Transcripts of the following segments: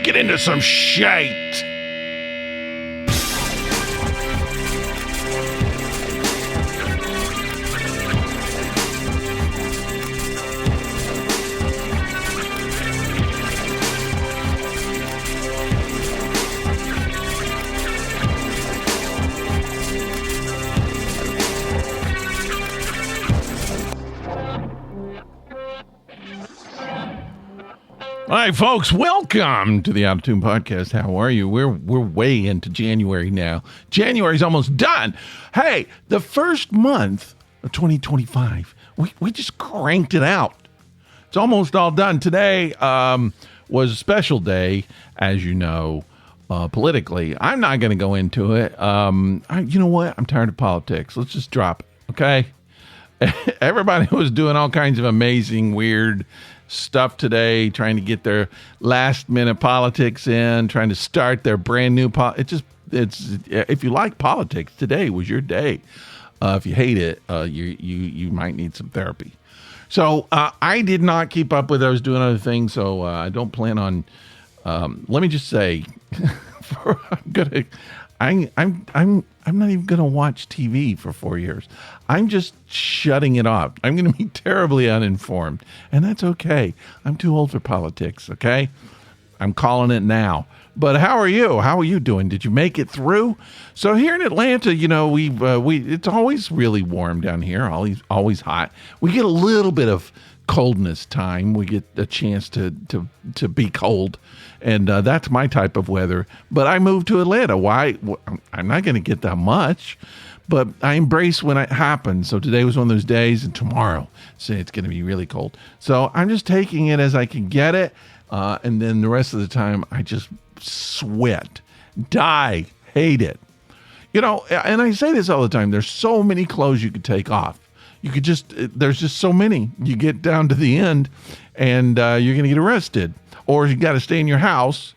get into some shite. All right, folks, welcome to the Out of Tune Podcast. How are you? We're way into January now. January's almost done. Hey, the first month of 2025, we just cranked it out. It's almost all done. Today was a special day, as you know, politically. I'm not going to go into it. You know what? I'm tired of politics. Let's just drop it, okay? Everybody was doing all kinds of amazing, weird stuff today, trying to get their last minute politics in, trying to start their brand new it's if you like politics, today was your day. If you hate it, you might need some therapy. So I did not keep up with it. I was doing other things, so I don't plan on. Let me just say, I'm not even gonna watch TV for 4 years. I'm just shutting it off. I'm gonna be terribly uninformed, and that's okay. I'm too old for politics. Okay, I'm calling it now. But how are you? How are you doing? Did you make it through? So here in Atlanta, you know, it's always really warm down here. Always hot. We get a little bit of coldness time. We get a chance to be cold, and that's my type of weather. But I moved to Atlanta. Why? I'm not going to get that much, but I embrace when it happens. So today was one of those days, and tomorrow, say it's going to be really cold. So I'm just taking it as I can get it, and then the rest of the time I just sweat, die, hate it. You know, and I say this all the time. There's so many clothes you could take off. You could there's just so many. You get down to the end and you're going to get arrested, or you got to stay in your house.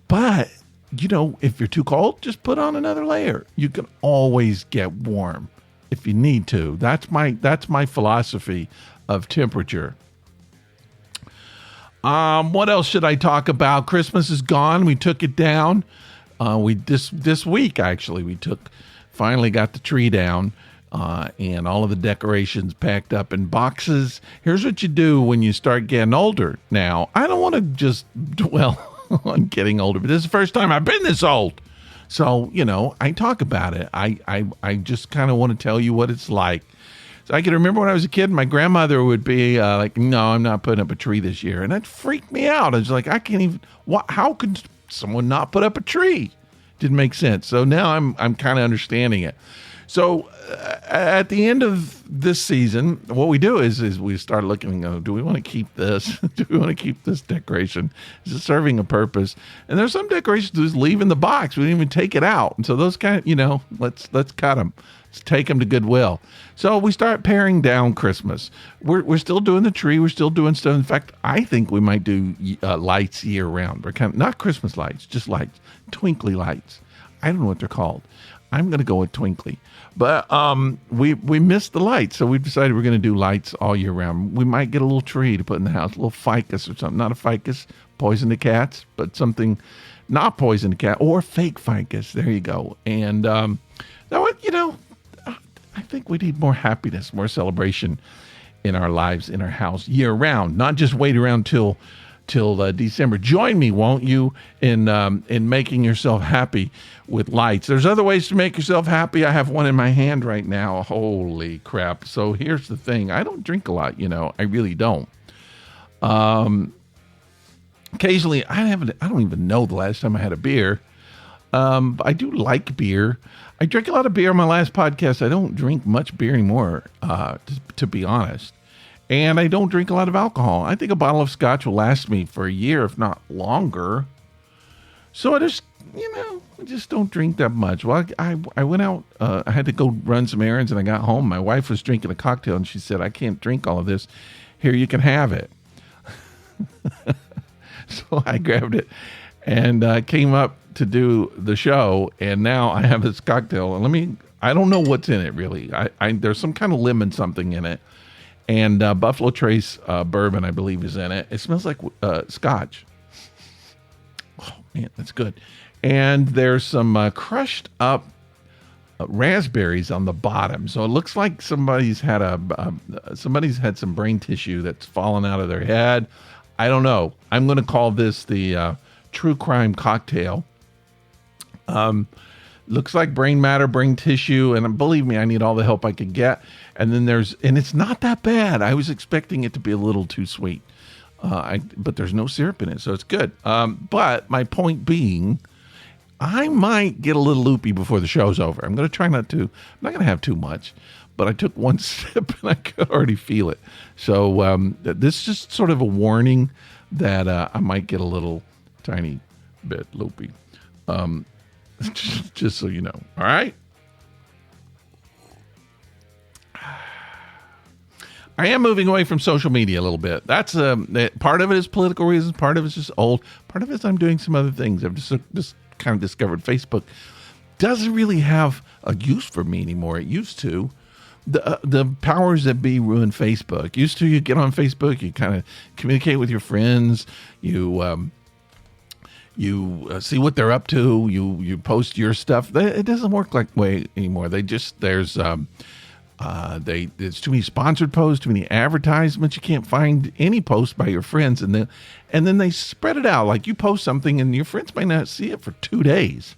But, you know, if you're too cold, just put on another layer. You can always get warm if you need to. That's my philosophy of temperature. What else should I talk about? Christmas is gone. We took it down. This week, actually, finally got the tree down. And all of the decorations packed up in boxes. Here's what you do when you start getting older. Now, I don't want to just dwell on getting older, but this is the first time I've been this old. So, you know, I talk about it. I just kind of want to tell you what it's like. So I can remember when I was a kid, my grandmother would be like, no, I'm not putting up a tree this year. And that freaked me out. I was like, I can't even, how could someone not put up a tree? Didn't make sense. So now I'm kind of understanding it. So at the end of this season, what we do is we start looking and go, do we want to keep this? Do we want to keep this decoration? Is it serving a purpose? And there's some decorations that just leave in the box. We didn't even take it out. And so those kind of, you know, let's cut them. Let's take them to Goodwill. So we start paring down Christmas. We're still doing the tree. We're still doing stuff. In fact, I think we might do lights year round. We're kind of, not Christmas lights, just lights, twinkly lights. I don't know what they're called. I'm going to go with twinkly. But we missed the lights, so we decided we're going to do lights all year round. We might get a little tree to put in the house, a little ficus or something. Not a ficus, poison the cats, but something not poison the cat, or fake ficus. There you go. And you know, I think we need more happiness, more celebration in our lives, in our house, year round. Not just wait around till December. Join me, won't you, in making yourself happy with lights. There's other ways to make yourself happy. I have one in my hand right now. Holy crap. So here's the thing. I don't drink a lot, you know. I really don't. Occasionally, I don't even know the last time I had a beer. I do like beer. I drank a lot of beer on my last podcast. I don't drink much beer anymore, to be honest. And I don't drink a lot of alcohol. I think a bottle of scotch will last me for a year, if not longer. So I just don't drink that much. Well, I went out. I had to go run some errands, and I got home. My wife was drinking a cocktail, and she said, I can't drink all of this. Here, you can have it. So I grabbed it and came up to do the show, and now I have this cocktail. And I don't know what's in it, really. There's some kind of lemon something in it. And Buffalo Trace bourbon, I believe, is in it. It smells like scotch. Man, that's good. And there's some crushed up raspberries on the bottom. So it looks like somebody's had some brain tissue that's fallen out of their head. I don't know. I'm going to call this the true crime cocktail. Looks like brain matter, brain tissue, and believe me, I need all the help I can get. And then and it's not that bad. I was expecting it to be a little too sweet, but there's no syrup in it, so it's good. But my point being, I might get a little loopy before the show's over. I'm going to try not to. I'm not going to have too much, but I took one sip and I could already feel it. So this is just sort of a warning that I might get a little tiny bit loopy. Just so you know. All right. I am moving away from social media a little bit. That's part of it is political reasons. Part of it's just old. Part of it is I'm doing some other things. I've just kind of discovered Facebook doesn't really have a use for me anymore. It used to. The powers that be ruined Facebook. Used to, you get on Facebook, you kind of communicate with your friends, you see what they're up to, you post your stuff. It doesn't work like way anymore. There's too many sponsored posts, too many advertisements. You can't find any post by your friends, and then they spread it out. Like you post something, and your friends might not see it for 2 days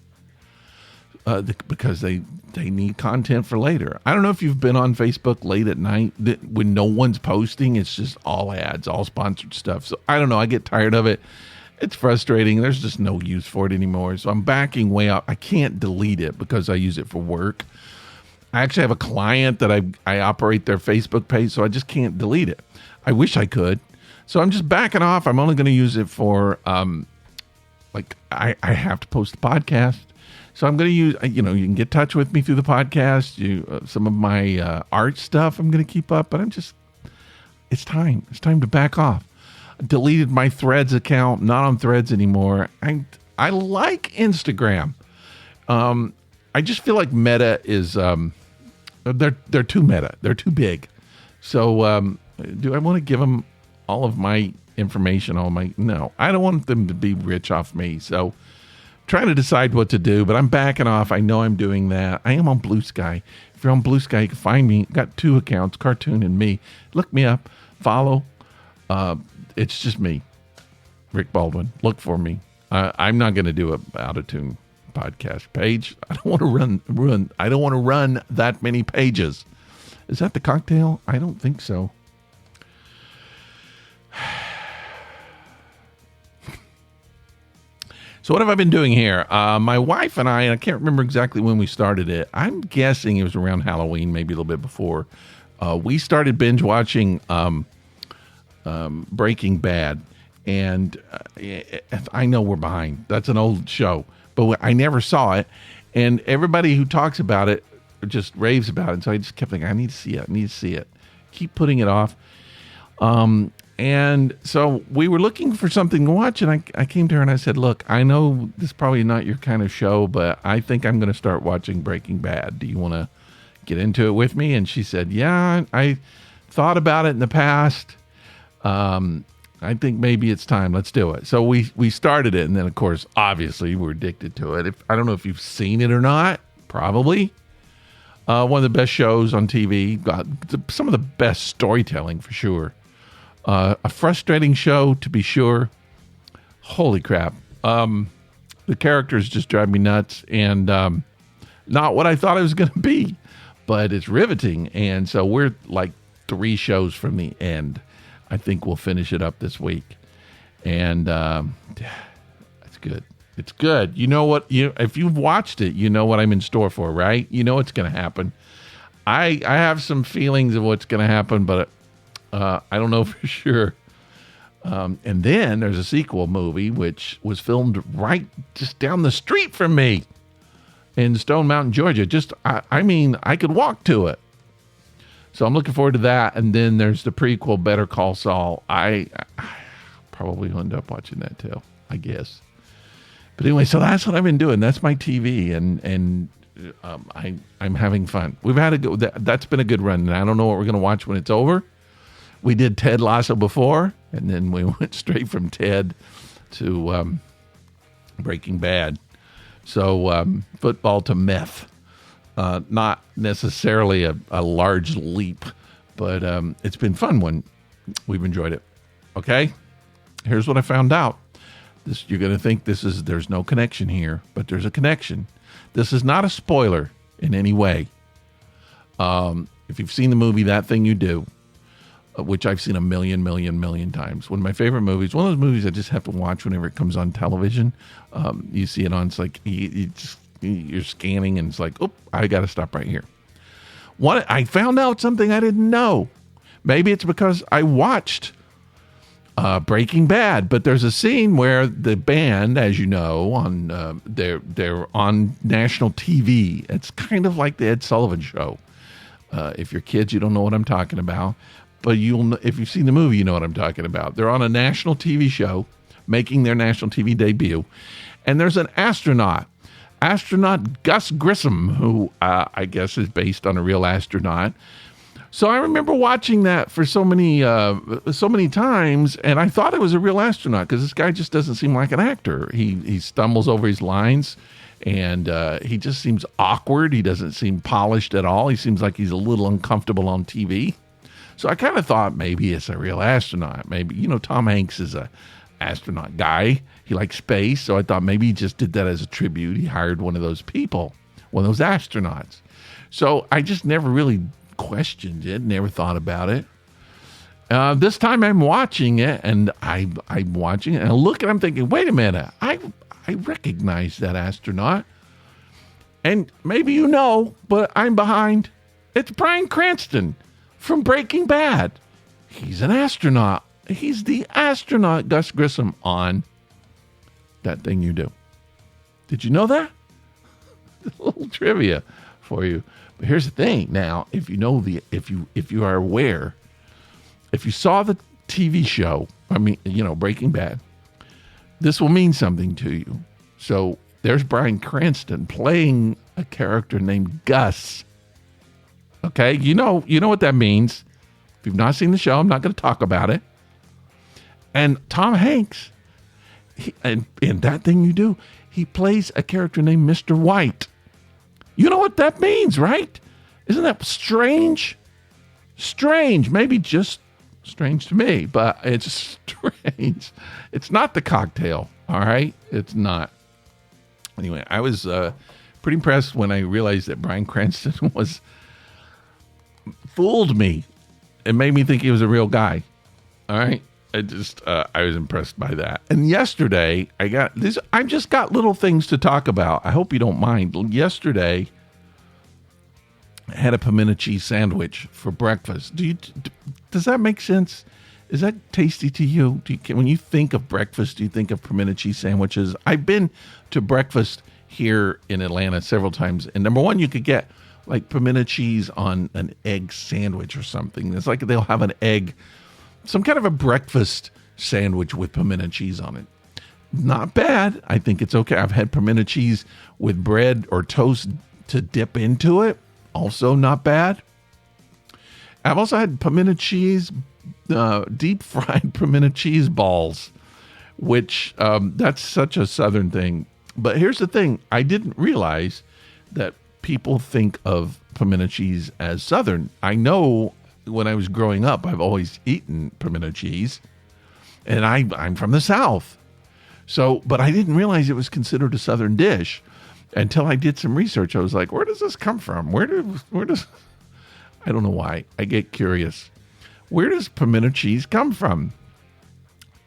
because they need content for later. I don't know if you've been on Facebook late at night when no one's posting. It's just all ads, all sponsored stuff. So I don't know. I get tired of it. It's frustrating. There's just no use for it anymore. So I'm backing way up. I can't delete it because I use it for work. I actually have a client that I operate their Facebook page, so I just can't delete it. I wish I could. So I'm just backing off. I'm only going to use it for, I have to post a podcast. So I'm going to use, you can get in touch with me through the podcast. Some of my art stuff I'm going to keep up, but it's time. It's time to back off. I deleted my Threads account, not on Threads anymore. I like Instagram. I just feel like Meta is, they're too meta. They're too big. So do I want to give them all of my information? No, I don't want them to be rich off me. So trying to decide what to do, but I'm backing off. I know I'm doing that. I am on Blue Sky. If you're on Blue Sky, you can find me. Got 2 accounts, Cartoon and me. Look me up, follow. It's just me, Rick Baldwin. Look for me. I'm not going to do a out of tune podcast page. I don't want to I don't want to run that many pages. Is that the cocktail? I don't think so. So what have I been doing here? My wife and I can't remember exactly when we started it. I'm guessing it was around Halloween, maybe a little bit before. We started binge watching Breaking Bad. And I know we're behind. That's an old show. But I never saw it. And everybody who talks about it just raves about it. And so I just kept thinking, I need to see it. Keep putting it off. And so we were looking for something to watch, and I came to her and I said, look, I know this is probably not your kind of show, but I think I'm going to start watching Breaking Bad. Do you want to get into it with me? And she said, yeah, I thought about it in the past. I think maybe it's time. Let's do it. So we started it, and then, of course, obviously, we're addicted to it. I don't know if you've seen it or not. Probably. One of the best shows on TV. Got some of the best storytelling, for sure. A frustrating show, to be sure. Holy crap. The characters just drive me nuts, and not what I thought it was going to be, but it's riveting. And so we're like 3 shows from the end. I think we'll finish it up this week. And it's good. It's good. You know what? If you've watched it, you know what I'm in store for, right? You know what's going to happen. I have some feelings of what's going to happen, but I don't know for sure. And then there's a sequel movie, which was filmed right just down the street from me in Stone Mountain, Georgia. I could walk to it. So I'm looking forward to that. And then there's the prequel, Better Call Saul. I probably will end up watching that too, I guess. But anyway, so that's what I've been doing. That's my TV, and I'm having fun. We've had that's been a good run, and I don't know what we're going to watch when it's over. We did Ted Lasso before, and then we went straight from Ted to Breaking Bad. So football to meth. Not necessarily a large leap, but it's been fun when we've enjoyed it. Okay, here's what I found out. You're going to think there's no connection here, but there's a connection. This is not a spoiler in any way. If you've seen the movie That Thing You Do, which I've seen a million times. One of my favorite movies, one of those movies I just have to watch whenever it comes on television. You see it on, it's like you're scanning and it's like, oh, I got to stop right here. I found out something I didn't know. Maybe it's because I watched Breaking Bad, but there's a scene where the band, as you know, on they're on national TV. It's kind of like the Ed Sullivan Show. If you're kids, you don't know what I'm talking about, but if you've seen the movie, you know what I'm talking about. They're on a national TV show, making their national TV debut, and there's an astronaut Gus Grissom, who I guess is based on a real astronaut. So I remember watching that for so many times, and I thought it was a real astronaut because this guy just doesn't seem like an actor. He stumbles over his lines, and he just seems awkward. He doesn't seem polished at all. He seems like he's a little uncomfortable on TV. So I kind of thought maybe it's a real astronaut. Maybe, Tom Hanks is a astronaut guy. He likes space, so I thought maybe he just did that as a tribute. He hired one of those people, one of those astronauts. So I just never really questioned it, never thought about it. This time I'm watching it, and I'm watching it, and I look and I'm thinking, wait a minute, I recognize that astronaut. And maybe but I'm behind. It's Bryan Cranston from Breaking Bad. He's an astronaut. He's the astronaut Gus Grissom on That Thing You Do. Did you know that? A little trivia for you. But here's the thing. Now, if you are aware, if you saw the TV show, Breaking Bad, this will mean something to you. So there's Bryan Cranston playing a character named Gus. Okay, you know what that means. If you've not seen the show, I'm not going to talk about it. And Tom Hanks, in That Thing You Do, he plays a character named Mr. White. You know what that means, right? Isn't that strange? Strange, maybe just strange to me, but it's strange. It's not the cocktail, all right? It's not. Anyway, I was pretty impressed when I realized that Bryan Cranston fooled me. It made me think he was a real guy, all right? I was impressed by that. And yesterday, I just got little things to talk about. I hope you don't mind. Yesterday, I had a pimento cheese sandwich for breakfast. Does that make sense? Is that tasty to you? When you think of breakfast, do you think of pimento cheese sandwiches? I've been to breakfast here in Atlanta several times. And number one, you could get like pimento cheese on an egg sandwich or something. It's like they'll have an egg, some kind of a breakfast sandwich with pimento cheese on it. Not bad. I think it's okay. I've had pimento cheese with bread or toast to dip into it. Also not bad. I've also had pimento cheese, deep fried pimento cheese balls, which that's such a Southern thing. But here's the thing. I didn't realize that people think of pimento cheese as Southern. I know when I was growing up, I've always eaten pimento cheese, and I'm from the South. So, but I didn't realize it was considered a Southern dish until I did some research. I was like, where does this come from? Where does, I don't know why. I get curious. Where does pimento cheese come from?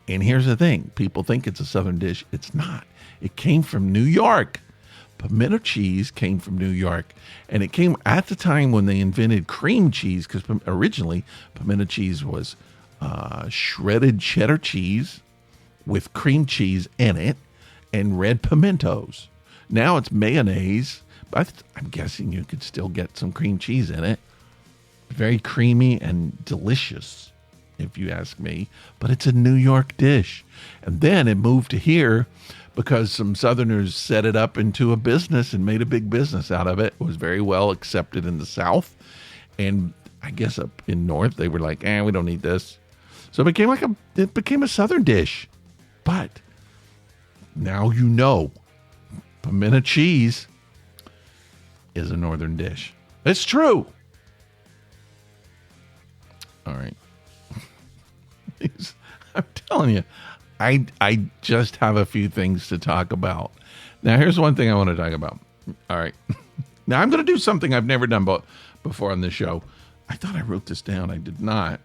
And here's the thing. People think it's a Southern dish. It's not. It came from New York. Pimento cheese came from New York, and it came at the time when they invented cream cheese, because originally pimento cheese was shredded cheddar cheese with cream cheese in it and red pimentos. Now it's mayonnaise, but I'm guessing you could still get some cream cheese in it. Very creamy and delicious, if you ask me, but it's a New York dish. And then it moved to here because some Southerners set it up into a business and made a big business out of it. It was very well accepted in the South. And I guess up in North, they were like, we don't need this. So it became a Southern dish. But Now you know pimento cheese is a northern dish. It's true. All right. I'm telling you, I just have a few things to talk about. Now, here's one thing I want to talk about. All right. Now, I'm going to do something I've never done before on this show. I thought I wrote this down. I did not.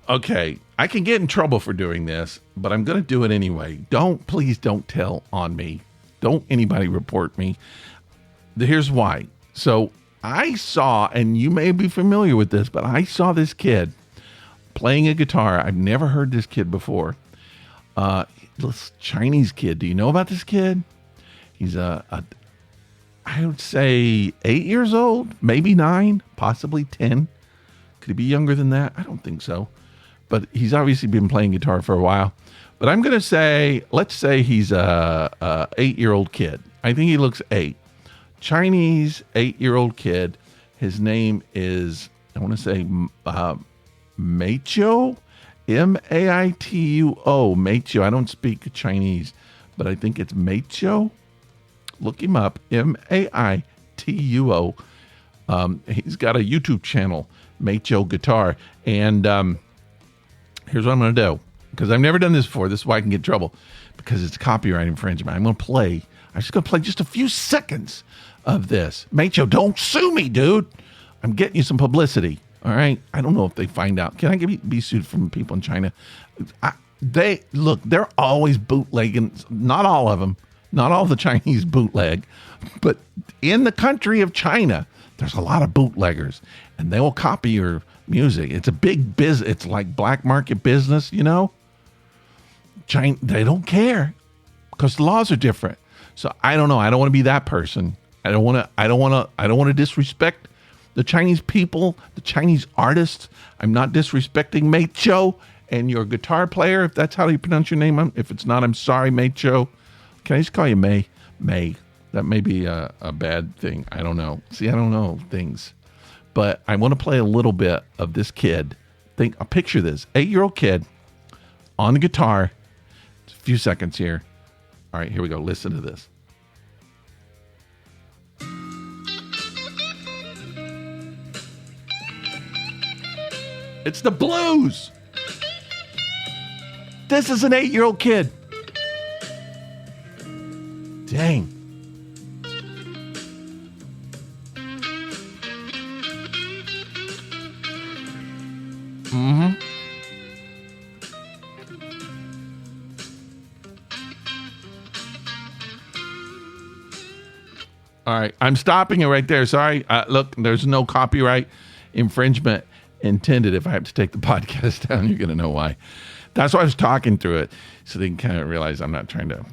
Okay. I can get in trouble for doing this, but I'm going to do it anyway. Please don't tell on me. Don't anybody report me. Here's why. So I saw, and you may be familiar with this, but I saw this kid playing a guitar. I've never heard this kid before. This Chinese kid. Do you know about this kid? He's I would say 8 years old, maybe 9, possibly 10. Could he be younger than that? I don't think so. But he's obviously been playing guitar for a while. But I'm going to say, let's say he's a 8-year-old kid. I think he looks 8. Chinese 8-year-old kid. His name is, I want to say, Maituo, Maituo, Maituo. I don't speak Chinese, but I think it's Maituo. Look him up, Maituo. He's got a YouTube channel, Maituo Guitar. And here's what I'm going to do, because I've never done this before. This is why I can get in trouble, because it's copyright infringement. I'm just going to play just a few seconds of this. Maituo, don't sue me, dude. I'm getting you some publicity. All right. I don't know if they find out. Can I be sued from people in China? They're always bootlegging. Not all of them. Not all the Chinese bootleg. But in the country of China, there's a lot of bootleggers. And they will copy your music. It's a big business. It's like black market business, you know? China, they don't care because the laws are different. So I don't know. I don't want to be that person. I don't want to disrespect the Chinese people, the Chinese artists. I'm not disrespecting Maituo and your guitar player, if that's how you pronounce your name. If it's not, I'm sorry, Maituo. Can I just call you May? May. That may be a bad thing. I don't know. See, I don't know things. But I want to play a little bit of this kid. Picture this. 8-year-old kid on the guitar. It's a few seconds here. All right, here we go. Listen to this. It's the blues. This is an 8-year-old kid. Dang. Mm-hmm. All right. I'm stopping it right there. Sorry. Look, there's no copyright infringement intended. If I have to take the podcast down, you're going to know why. That's why I was talking through it, so they can kind of realize I'm not trying to,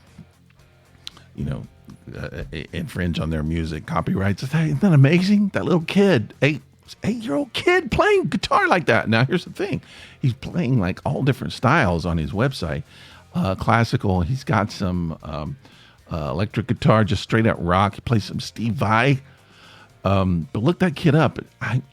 infringe on their music copyrights. Isn't that amazing? That little kid, 8-year-old kid playing guitar like that. Now, here's the thing. He's playing like all different styles on his website. Classical. He's got some electric guitar, just straight out rock. He plays some Steve Vai. But look that kid up.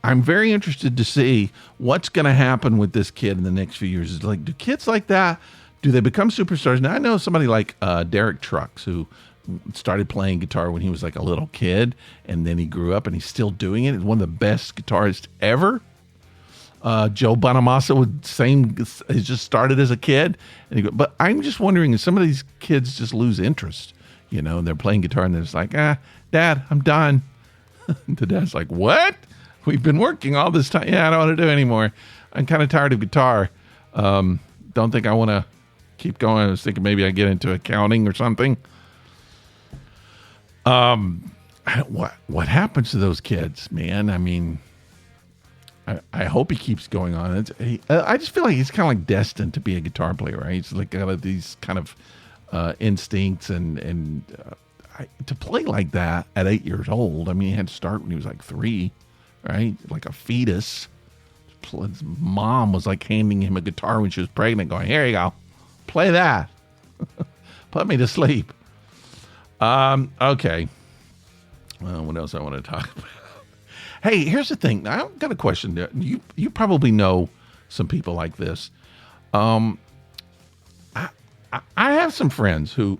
I'm very interested to see what's going to happen with this kid in the next few years. Like, do kids like that, do they become superstars? Now, I know somebody like Derek Trucks, who started playing guitar when he was like a little kid, and then he grew up and he's still doing it. He's one of the best guitarists ever. Joe Bonamassa he just started as a kid. But I'm just wondering if some of these kids just lose interest, and they're playing guitar and they're just like, Dad, I'm done. The dad's like, what? We've been working all this time. Yeah, I don't want to do it anymore. I'm kind of tired of guitar. Don't think I want to keep going. I was thinking maybe I get into accounting or something. What happens to those kids, man? I mean, I hope he keeps going on. I just feel like he's kind of like destined to be a guitar player, right? He's like got these kind of instincts and to play like that at 8 years old. I mean, he had to start when he was like 3, right? Like a fetus. His mom was like handing him a guitar when she was pregnant, going, "Here you go, play that." Put me to sleep. Okay. Well, what else I want to talk about? Hey, here's the thing. I've got a question there. You probably know some people like this. I have some friends who,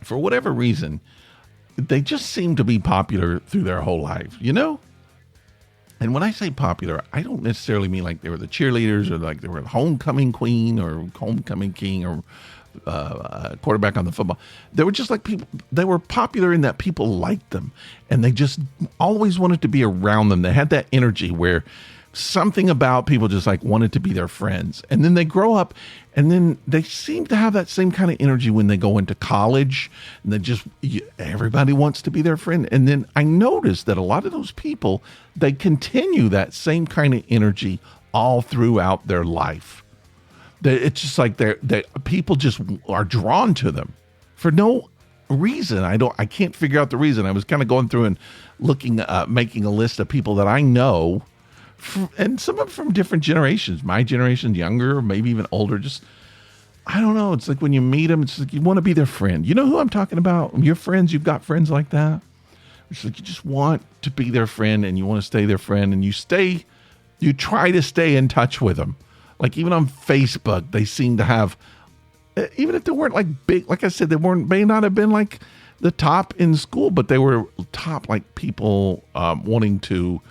for whatever reason, they just seem to be popular through their whole life, you know? And when I say popular, I don't necessarily mean like they were the cheerleaders or like they were the homecoming queen or homecoming king or quarterback on the football. They were just like people. They were popular in that people liked them, and they just always wanted to be around them. They had that energy where something about people just like wanted to be their friends. And then they grow up, and then they seem to have that same kind of energy when they go into college, and they just everybody wants to be their friend. And then I noticed that a lot of those people, they continue that same kind of energy all throughout their life. It's just like they people just are drawn to them for no reason. I can't figure out the reason. I was kind of going through and looking, making a list of people that I know, and some of them from different generations. My generation, younger, maybe even older. Just I don't know. It's like when you meet them, it's like you want to be their friend. You know who I'm talking about? Your friends. You've got friends like that. It's like you just want to be their friend, and you want to stay their friend, and you try to stay in touch with them. Like even on Facebook, they seem to have, even if they weren't like big, like I said, may not have been like the top in school, but they were top like people wanting to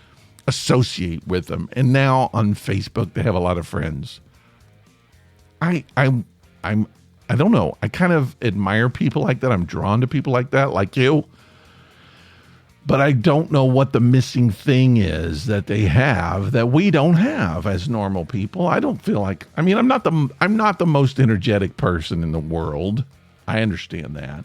associate with them. And now on Facebook, they have a lot of friends. I don't know. I kind of admire people like that. I'm drawn to people like that, like you. But I don't know what the missing thing is that they have that we don't have as normal people. I don't feel like, I mean, I'm not the most energetic person in the world. I understand that.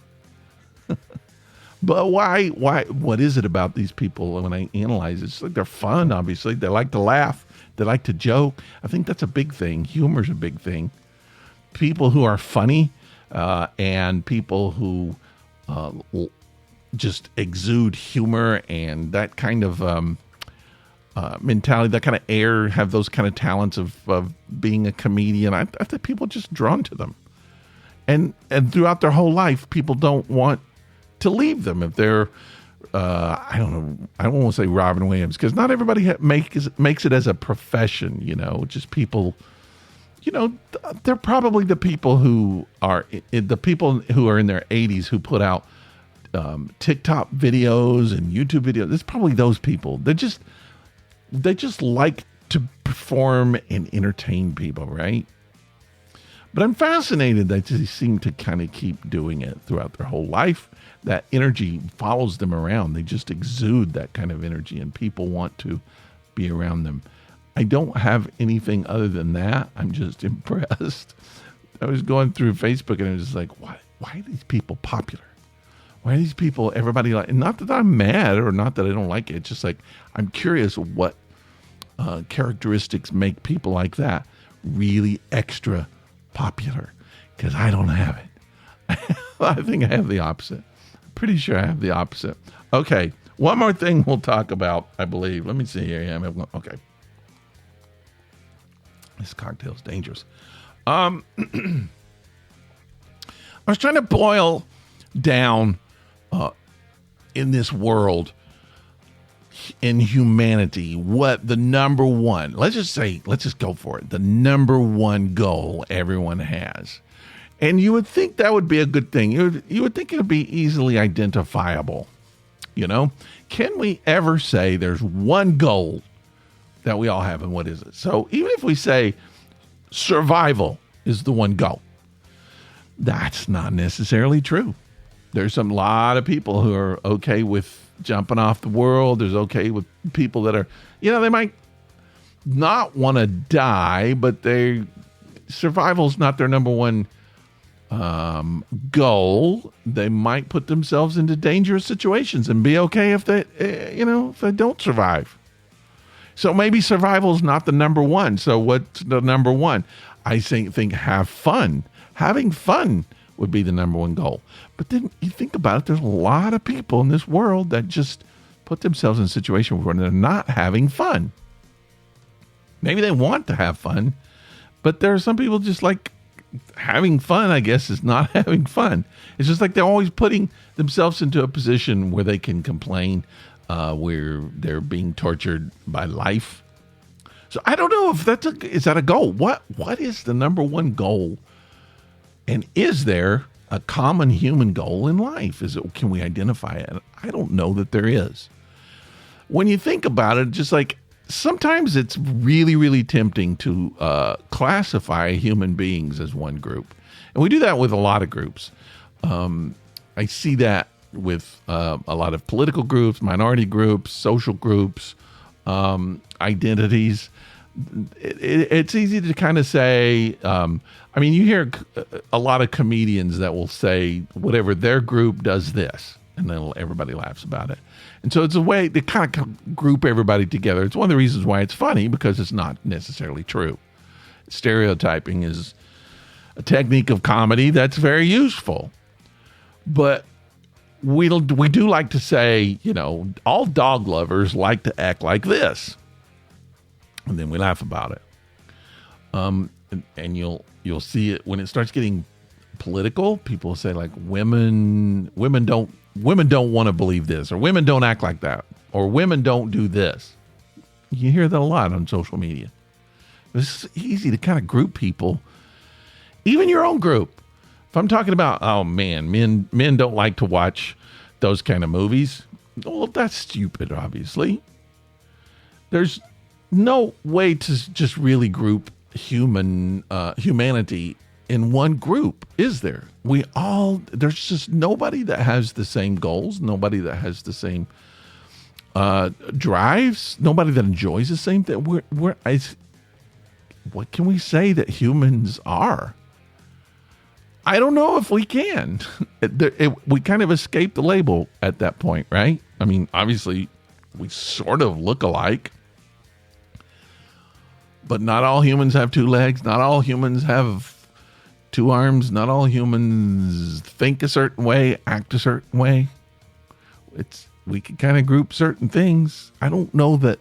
But why, what is it about these people when I analyze it? It's like they're fun, obviously. They like to laugh. They like to joke. I think that's a big thing. Humor's a big thing. People who are funny and people who just exude humor and that kind of mentality, that kind of air, have those kind of talents of being a comedian. I think people are just drawn to them. And throughout their whole life, people don't want to leave them if they're, I don't know, I don't want to say Robin Williams, because not everybody makes it as a profession, you know, just people, you know, they're probably the people who are in their 80s who put out TikTok videos and YouTube videos. It's probably those people. They just like to perform and entertain people, right? But I'm fascinated that they seem to kind of keep doing it throughout their whole life. That energy follows them around. They just exude that kind of energy, and people want to be around them. I don't have anything other than that. I'm just impressed. I was going through Facebook and I was just like, why are these people popular? Why are these people, everybody like, and not that I'm mad or not that I don't like it. It's just like, I'm curious what characteristics make people like that really extra popular, because I don't have it. I think I have the opposite. I'm pretty sure I have the opposite. Okay. One more thing we'll talk about, I believe. Let me see here. Okay. This cocktail's dangerous. I was trying to boil down in this world, in humanity, what the number one, let's just go for it, the number one goal everyone has. And you would think that would be a good thing. You would think it would be easily identifiable. You know, can we ever say there's one goal that we all have, and what is it? So even if we say survival is the one goal, that's not necessarily true. There's a lot of people who are okay with jumping off the world. There's okay with people that are, you know, they might not want to die, but survival's not their number one goal. They might put themselves into dangerous situations and be okay if they, if they don't survive. So maybe survival is not the number one. So what's the number one? I think have fun. Having fun would be the number one goal. But then you think about it, there's a lot of people in this world that just put themselves in a situation where they're not having fun. Maybe they want to have fun, but there are some people just like having fun, I guess, is not having fun. It's just like they're always putting themselves into a position where they can complain, where they're being tortured by life. So I don't know if is that a goal? What is the number one goal And is there a common human goal in life? Can we identify it? I don't know that there is. When you think about it, just like sometimes it's really, really tempting to classify human beings as one group. And we do that with a lot of groups. I see that with a lot of political groups, minority groups, social groups, identities. It's easy to kind of say, you hear a lot of comedians that will say whatever their group does this, and then everybody laughs about it. And so it's a way to kind of group everybody together. It's one of the reasons why it's funny, because it's not necessarily true. Stereotyping is a technique of comedy that's very useful. But we do like to say, all dog lovers like to act like this. And then we laugh about it. And you'll see it when it starts getting political. People say like women don't want to believe this, or women don't act like that, or women don't do this. You hear that a lot on social media. It's easy to kind of group people, even your own group. If I'm talking about, oh man, men don't like to watch those kind of movies. Well, that's stupid, obviously. There's no way to just really group humanity in one group, is there? There's just nobody that has the same goals, nobody that has the same drives, nobody that enjoys the same thing. What can we say that humans are? I don't know if we can. We kind of escaped the label at that point, right? I mean, obviously, we sort of look alike. But not all humans have two legs. Not all humans have two arms. Not all humans think a certain way, act a certain way. We can kind of group certain things. I don't know that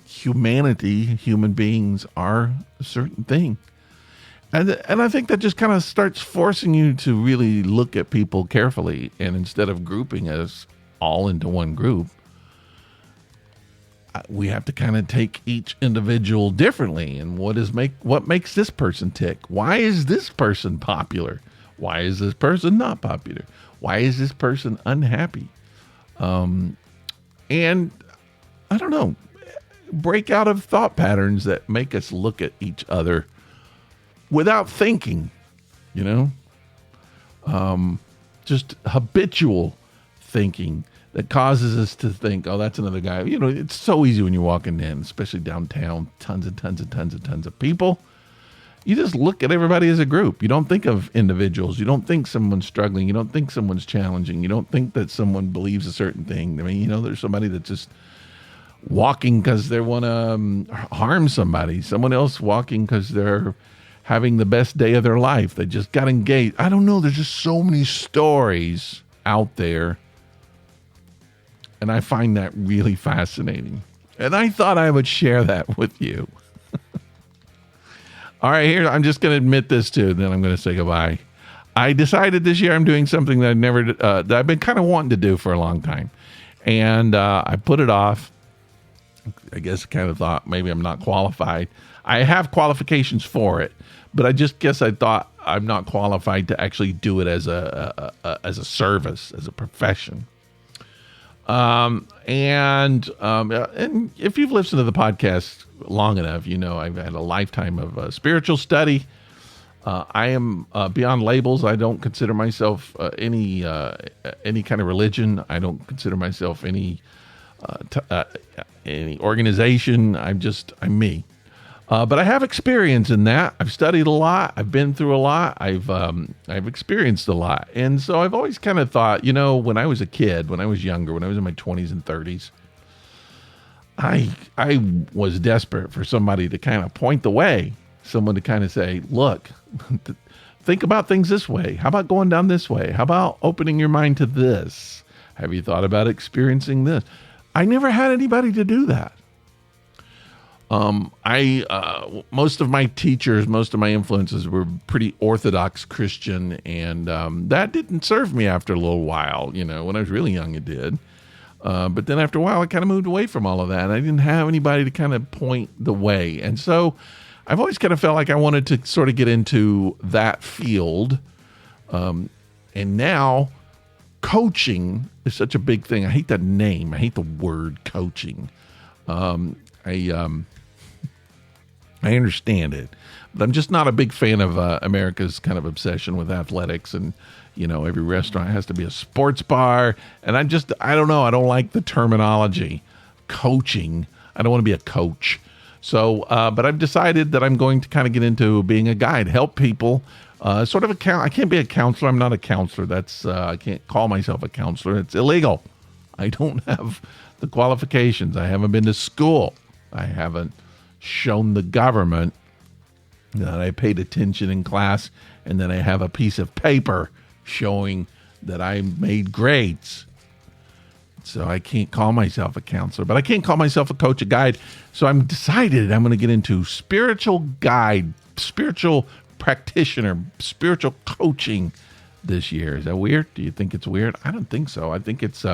human beings are a certain thing. And I think that just kind of starts forcing you to really look at people carefully. And instead of grouping us all into one group, we have to kind of take each individual differently. And what makes this person tick? Why is this person popular? Why is this person not popular? Why is this person unhappy? And I don't know, break out of thought patterns that make us look at each other without thinking, just habitual thinking that causes us to think, oh, that's another guy. It's so easy when you're walking in, especially downtown, tons of people. You just look at everybody as a group. You don't think of individuals. You don't think someone's struggling. You don't think someone's challenging. You don't think that someone believes a certain thing. I mean, there's somebody that's just walking because they want to harm somebody. Someone else walking because they're having the best day of their life. They just got engaged. I don't know. There's just so many stories out there. And I find that really fascinating. And I thought I would share that with you. All right, here, I'm just going to admit this too, then I'm going to say goodbye. I decided this year I'm doing something that that I've been kind of wanting to do for a long time. And I put it off. I guess I kind of thought maybe I'm not qualified. I have qualifications for it, but I thought I'm not qualified to actually do it as a service, as a profession. And if you've listened to the podcast long enough, I've had a lifetime of spiritual study. I am beyond labels. I don't consider myself any kind of religion. I don't consider myself any organization. I'm me. But I have experience in that. I've studied a lot. I've been through a lot. I've experienced a lot. And so I've always kind of thought, when I was a kid, when I was younger, when I was in my 20s and 30s, I was desperate for somebody to kind of point the way, someone to kind of say, look, think about things this way. How about going down this way? How about opening your mind to this? Have you thought about experiencing this? I never had anybody to do that. Most of my teachers, most of my influences were pretty Orthodox Christian, and that didn't serve me after a little while. When I was really young, it did. But then after a while, I kind of moved away from all of that. I didn't have anybody to kind of point the way. And so I've always kind of felt like I wanted to sort of get into that field. And now coaching is such a big thing. I hate that name. I hate the word coaching. I understand it, but I'm just not a big fan of America's kind of obsession with athletics, and every restaurant has to be a sports bar, and I don't know. I don't like the terminology, coaching. I don't want to be a coach. So, but I've decided that I'm going to kind of get into being a guide, help people. I can't be a counselor. I'm not a counselor. I can't call myself a counselor. It's illegal. I don't have the qualifications. I haven't been to school. I haven't shown the government that I paid attention in class, and that I have a piece of paper showing that I made grades. So I can't call myself a counselor, but I can't call myself a coach, a guide. So I'm decided I'm going to get into spiritual guide, spiritual practitioner, spiritual coaching this year. Is that weird? Do you think it's weird? I don't think so. I think it's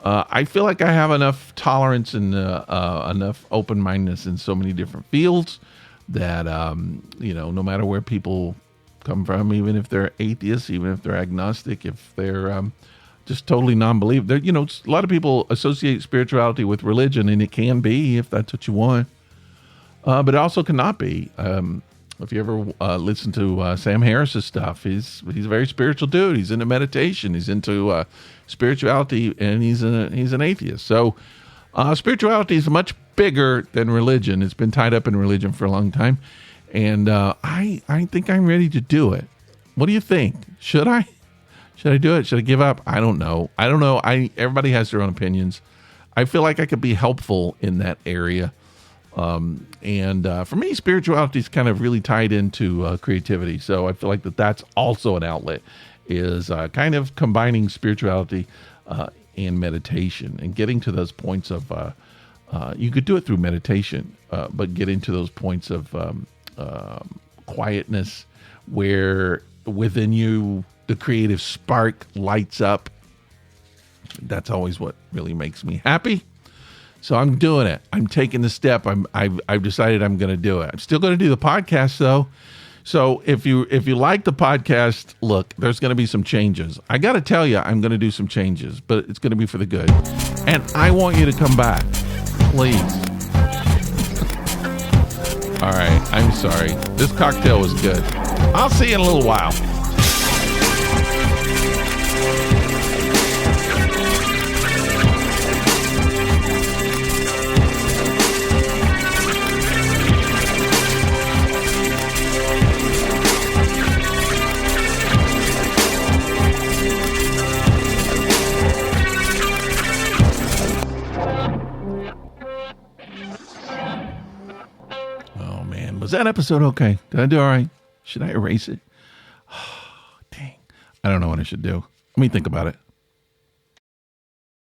I feel like I have enough tolerance and enough open-mindedness in so many different fields that, no matter where people come from, even if they're atheists, even if they're agnostic, if they're just totally non-believer, a lot of people associate spirituality with religion, and it can be if that's what you want, but it also cannot be. If you ever listen to Sam Harris's stuff, he's a very spiritual dude. He's into meditation. He's into spirituality, and he's an atheist. So spirituality is much bigger than religion. It's been tied up in religion for a long time, and I think I'm ready to do it. What do you think? Should I do it? Should I give up? I don't know. Everybody has their own opinions. I feel like I could be helpful in that area. For me, spirituality is kind of really tied into creativity. So I feel like that's also an outlet, is kind of combining spirituality and meditation, and getting to those points of, you could do it through meditation, but getting to those points of quietness where within you the creative spark lights up. That's always what really makes me happy. So I'm doing it. I'm taking the step. I've decided I'm going to do it. I'm still going to do the podcast though. So if you like the podcast, look, there's going to be some changes. I got to tell you, I'm going to do some changes, but it's going to be for the good. And I want you to come back, please. All right. I'm sorry. This cocktail was good. I'll see you in a little while. Was that episode okay? Did I do all right? Should I erase it? Oh, dang. I don't know what I should do. Let me think about it.